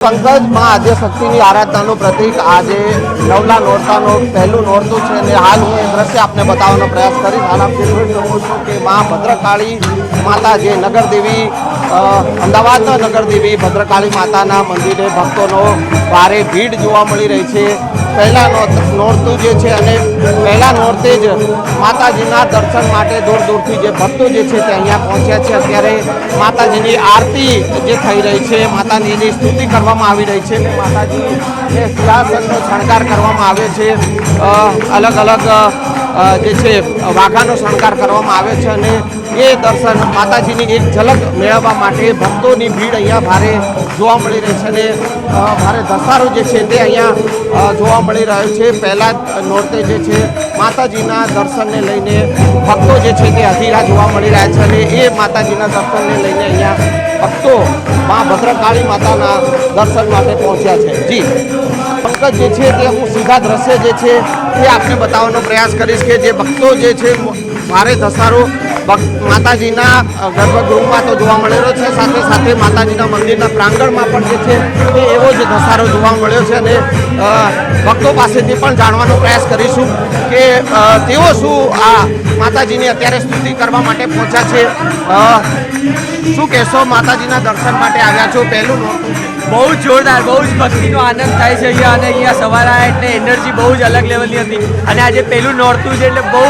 पंकज मां आद्यशक्ति आराधना प्रतीक आज नवला नोरता पहलू नोरतु है। हाल हूँ दृश्य आपने बताने प्रयास करी। हाल आप જોઈ શકો છો કે मां भद्रकाली माता जे नगरदेवी अमदावाद नगरदेवी भद्रकाली माता मंदिरे भक्तों भारे भीड़ जोवा मळी रही है। पहला नोरतु जे छे अने पहला नोरते ज माताजीना दर्शन माटे दूर दूरथी जे भक्तो जे छे ते अहींया पहोंच्या छे। अत्यारे माताजीनी आरती जे थई रही है, माताजीनी स्तुति करवामां आवी रही है। माताजी ने सिंहासननो शणगार करवामां आवे छे। अलग अलग जे छे वाघानो शणगार करवामां आवे छे अने ए दर्शन माताजीनी एक झलक मेळववा माटे भक्तोनी भीड़ अहींया भारे जोवा मळी रही छे। भारे धसारो जे छे ते अहींया जोवा मळी रह्यो छे। पहला नोरते जे छे माताजीना दर्शनने लईने भक्तो जे छे ते अधीरा जोवा मळी रह्या छे अने ए माताजीना दर्शनने लईने अहींया भक्तो मां भद्रकाली माताना दर्शन माटे पहोंच्या छे। जी पंकज जे छे ते हूँ सीधा दृश्य जे छे ते आपने बतावવાનો प्रयास करीश के जे भक्तो जे छे भारे धसारो माताजीना गर्भगृहमां तो जोवा मळेलो छे, साथे साथे माताजीना मंदिरना प्रांगणमां पण जे छे ते एवो ज धसारो जोवा मळ्यो छे। अने भक्तो पासेथी पण जाणવાનો प्रयास करीशुं के तेओ शुं आ माताजीनी अत्यारे स्तुति करवा माटे पहोंच्या छे। शुं कहेशो माताजीना दर्शन माटे आव्या छो? पहेलुं नोरतुं बहुत जोरदार, बहुत भक्तिनो आनंद थाय छे अहींया अने अहींया सवारे आया एटले एनर्जी बहुत ज अलग लेवलनी हती अने આજે પહેલું નોરતું છે એટલે બહુ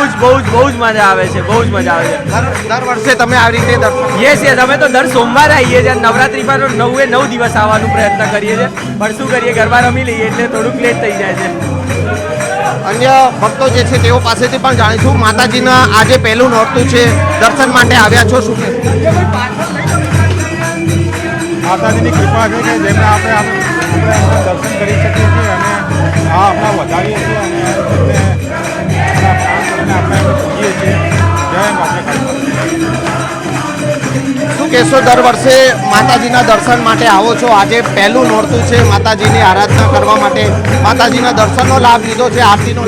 જ મજા આવે છે, બહુ જ મજા આવે છે। દર વર્ષે તમે આવી રીતે દર્શન? યસ અમે તો દર સોમવારે આવીએ છીએ। નવરાત્રીમાં 9 દિવસ આવવાનો પ્રયત્ન કરીએ છીએ, પણ શું કરીએ ગરબા રમી લઈએ એટલે થોડુંક લેટ થઈ જાય છે। अन्य भक्तो जे छे तेओ पासेथी पण जाणीशुं माताजीना आजे पहेलुं नोरतुं छे, दर्शन माटे आव्या छो, शुं माताजीनी कृपा છે કે જેમને આપણે દર્શન કરી શકીએ છીએ અને આ આપણા વધારીએ છીએ અને આપણે પૂજીએ છીએ। જય માતા। શું કહેશો? દર વર્ષે માતાજીના દર્શન માટે આવો છો, આજે પહેલું નોરતું છે, માતાજીની આરાધના કરવા માટે માતાજીના દર્શનનો લાભ લીધો છે, આરતીનો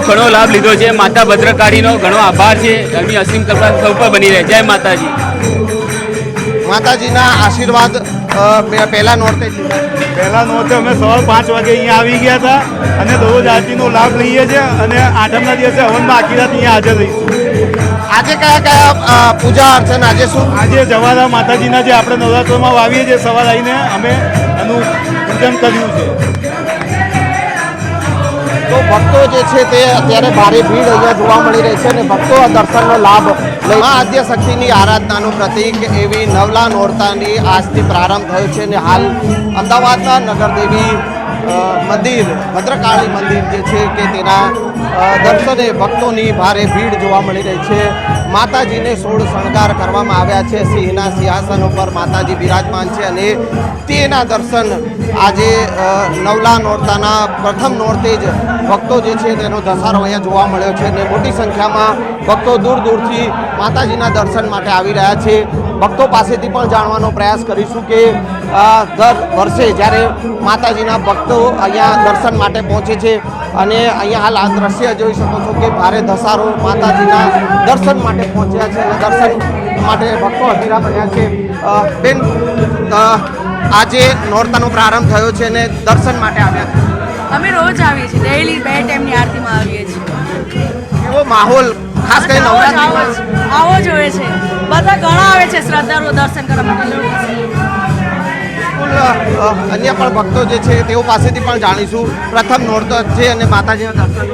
ઘણો લાભ લીધો છે। માતા ભદ્રકાળીનો ઘણો આભાર છે, એમની અસીમ કૃપા સૌ પર બની રહે। જય માતાજી। માતાજીના આશીર્વાદ પહેલા નોરતે અમે સવાર 5 વાગે અહીંયા આવી ગયા હતા અને દરરોજ આરતીનો લાભ લઈએ છીએ અને આઠમના દિવસે હવનમાં આખી રાત અહીંયા હાજર રહીશું। આજે કયા પૂજા અર્ચન? આજે શું? આજે જવારા માતાજીના જે આપણે નવરાત્રોમાં વાવીએ છીએ સવારે આવીને અમે એનું પૂજન કર્યું છે। તો ભક્તો જે છે તે અત્યારે ભારે ભીડ અહીંયા જોવા મળી રહી છે અને ભક્તો આ દર્શનનો લાભ લઈ મા આદ્યશક્તિની આરાધનાનું પ્રતીક એવી નવલા નોરતાની આજથી પ્રારંભ થયો છે અને હાલ અમદાવાદના નગરદેવી મંદિર ભદ્રકાળી મંદિર જે છે કે તેના દર્શને ભક્તોની ભારે ભીડ જોવા મળી રહી છે। માતાજીને 16 શણગાર કરવામાં આવ્યા છે, સિંહના સિંહાસન ઉપર માતાજી બિરાજમાન છે અને તેના દર્શન આજે નવલા નોરતાના પ્રથમ નોરતે જ ભક્તો જે છે તેનો ધસારો અહીંયા જોવા મળ્યો છે અને મોટી સંખ્યામાં ભક્તો દૂર દૂરથી માતાજીના દર્શન માટે આવી રહ્યા છે। ભક્તો પાસેથી પણ જાણવાનો પ્રયાસ કરીશું કે દર વર્ષે જ્યારે માતાજીના ભક્તો અહીંયા દર્શન માટે પહોંચે છે અને અહીંયા હાલ આ દ્રશ્ય જોઈ શકો છો કે ભારે ધસારો માતાજીના દર્શન માટે પહોંચ્યા છે અને દર્શન માટે ભક્તો અધીરા બન્યા છે। બેન, આજે નોરતાનો પ્રારંભ થયો છે અને દર્શન માટે આવ્યા છે? અમે રોજ આવીએ છીએ, ડેઈલી 2 ટાઈમની આરતીમાં આવીએ છીએ। એવો માહોલ ખાસ કરીને નવરાત્રિમાં આવો જોઈએ છે, બધા ઘણા આવે છે શ્રદ્ધાળુઓ દર્શન કરવા માટે। અન્ય પણ ભક્તો જે છે તેઓ પાસેથી પણ જાણીશું। પ્રથમ નોરતો છે અને માતાજીના દર્શન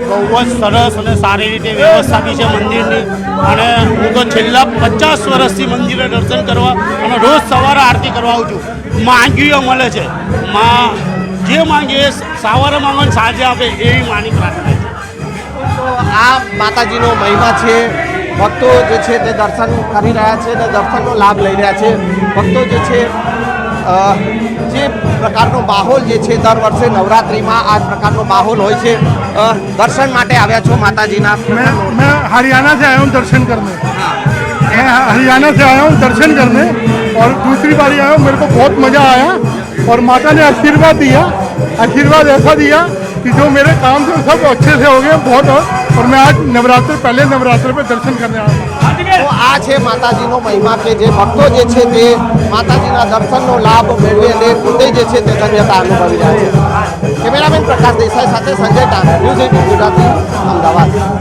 બહુ જ સરસ અને સારી રીતે વ્યવસ્થા બી છે મંદિરની અને હું તો છેલ્લા 50 વર્ષથી મંદિરે દર્શન કરવા અને રોજ સવારે આરતી કરવા આવું છું। માંગીઓ મળે છે, માં જે માંગીએ સવારે માંગો ને સાંજે આપે એવી માની પ્રાર્થના છે। તો આ માતાજીનો મહિમા છે। ભક્તો જે છે તે દર્શન કરી રહ્યા છે અને દર્શનનો લાભ લઈ રહ્યા છે। ભક્તો જે છે જે પ્રકારનો માહોલ જે છે દર વર્ષે નવરાત્રિમાં આ પ્રकारનો माहौल હોય છે। दर्शन माटे आव्या छो माताजीना? मैं हरियाणा से आया हूँ दर्शन करने। मैं हरियाणा से आया हूँ दर्शन करने और दूसरी बार आया हूँ, मेरे को बहुत मज़ा आया और माता ने आशीर्वाद दिया। आशीर्वाद ऐसा दिया कि जो मेरे काम थे सब अच्छे से हो गए। बहुत और मैं आज नवरात्र पहले नवरात्र पे दर्शन करने आया हूँ। તો આ છે માતાજીનો મહિમા કે જે ભક્તો જે છે તે માતાજીના દર્શનનો લાભ મેળવી અને પોતે જે છે તે ધન્યતા અનુભવી રહ્યા છે. કેમેરામેન પ્રકાશ દેસાઈ સાથે સંજય ટાંક, ન્યૂઝ 18 ગુજરાતી, અમદાવાદ.